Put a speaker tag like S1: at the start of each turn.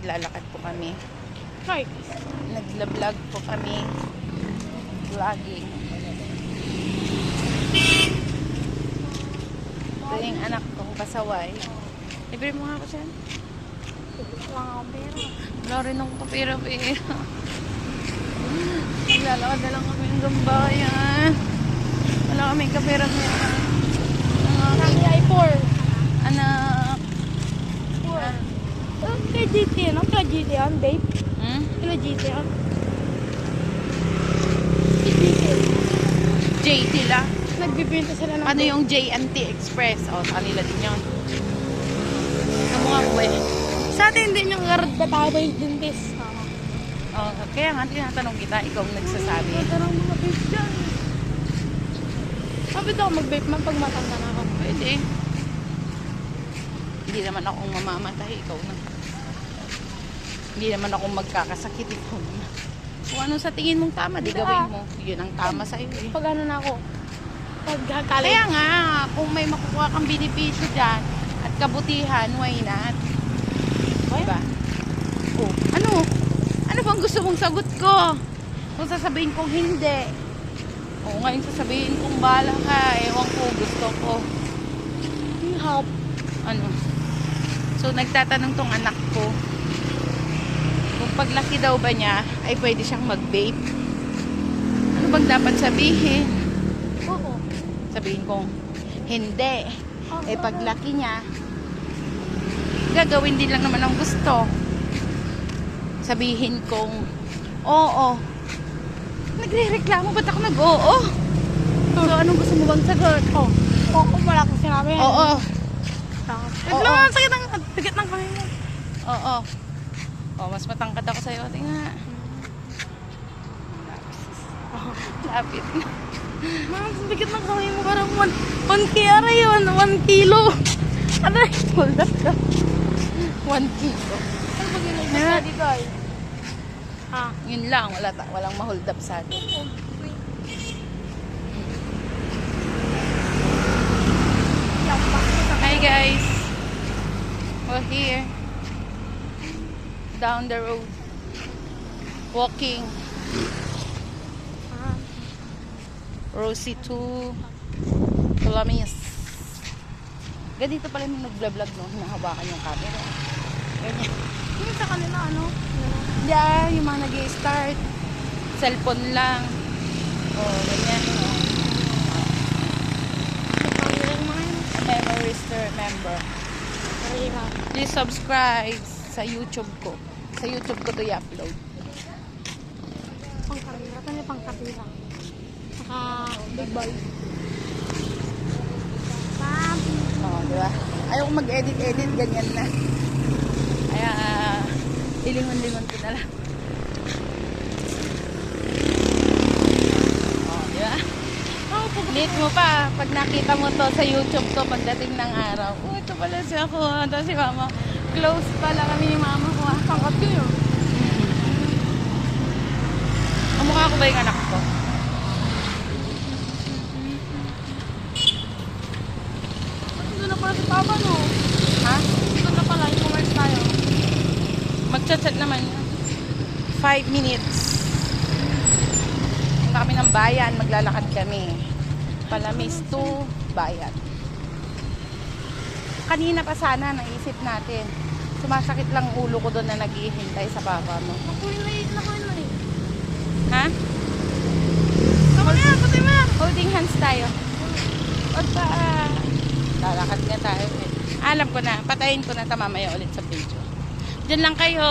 S1: naglalakad po kami.
S2: Right.
S1: Nagla-vlog po kami. Vlogging. Ito yung anak kong pasaway. Libre mo nga ako siya.
S2: Wala nga akong pera.
S1: Wala rin akong kapira-pira. Naglalakad na lang kami hanggang bayan. Wala kaming kapira-pira.
S2: Sabi ay 4.
S1: Anak.
S2: 4. Kay GT, ano? Kay GT yan, babe?
S1: Hmm?
S2: Kay GT yan? Kay GT.
S1: JT lang.
S2: Nagbibenta sila ng
S1: Ano yung JNT Express? O, kanila din yun. Kamukha ko ba yun?
S2: Sa atin din yung garad bataba yung dentist.
S1: Oh, kaya nga tinatanong kita, ikaw ang nagsasabi.
S2: Ganda ng mga babe dyan. Sabi daw mag-vape man pag matanda na ako.
S1: Pwede. Hindi naman akong mamamatay, ikaw na. Hindi naman akong magkakasakit, ikaw na. Kung ano sa tingin mong tama, di gawin mo. Yun ang tama sa'yo eh.
S2: Pag ano na ako, pag college.
S1: Kaya nga, kung may makukuha kang benepisyo dyan at kabutihan, why not? Diba? Oh, ano? Ano bang gusto mong sagot ko? Kung sasabihin kong hindi. O ngayon sasabihin kong bala ka, ewan ko, gusto ko.
S2: Hop.
S1: Ano? So, nagtatanong tong anak ko, kung paglaki daw ba niya, ay pwede siyang mag-vape. Ano bang dapat sabihin?
S2: Oo.
S1: Sabihin kong, hindi. Eh, paglaki niya, gagawin din lang naman ang gusto. Sabihin kong, oo. Nagre-reklamo, ba't ako nag-oo? So, anong gusto mo bang sagot?
S2: Oo, wala akong sinabi yan.
S1: Oo.
S2: Wait lang, ang sakit ng kamay mo.
S1: Oo. Oh, mas matangkad ako sa'yo. Tingnan. Lapit na.
S2: Mas bigat ng kamay mo, parang 1 kilo yun, 1 kilo. Ano?
S1: Hold up ka. 1 kilo.
S2: Ano ba ginagawa dito ay?
S1: Yun lang. Walang ma-hold up sa akin. Hi guys. We're here. Down the road. Walking. Rosie to Calamis. Ganito pala yung nag-vlog, no? Hinahawakan yung camera. Ganyan.
S2: Yung sa kanila, ano?
S1: Yeah, yung mga nag-i-start. Cellphone lang. Oh, ganyan. Oh. A memories to remember. Please subscribe sa YouTube ko. Sa YouTube ko to i-upload.
S2: Pangkarira. Ano yung pangkarira? Saka big boy.
S1: Oh, di ba? Ayaw ko mag-edit-edit, ganyan na. Kaya, ilingon-lingon ko na lang. Oh, di ba? Need mo pa, pag nakita mo to sa YouTube to, pagdating ng araw, oh, ito pala si ako. Ito si mama. Close pala kami ni mama ko.
S2: Pangkat ko yun.
S1: Kamukha ko ba yung anak ko?
S2: Ito na pala si Papa, no?
S1: Ha?
S2: Ito na pala, i-commerce tayo.
S1: Mag-chat-chat naman. 5 minutes. Punta kami ng bayan, maglalakad kami. Palamis to bayan. Kanina pa sana naisip natin. Sumasakit lang ulo ko doon na naghihintay sa papa mo.
S2: Nakuhin na eh.
S1: Ha?
S2: Tama na yan, patay mo yan.
S1: Holding hands tayo. Wag pa. Lalakad nga tayo. Alam ko na. Patayin ko na ito mamaya ulit sa video. Diyan lang kayo.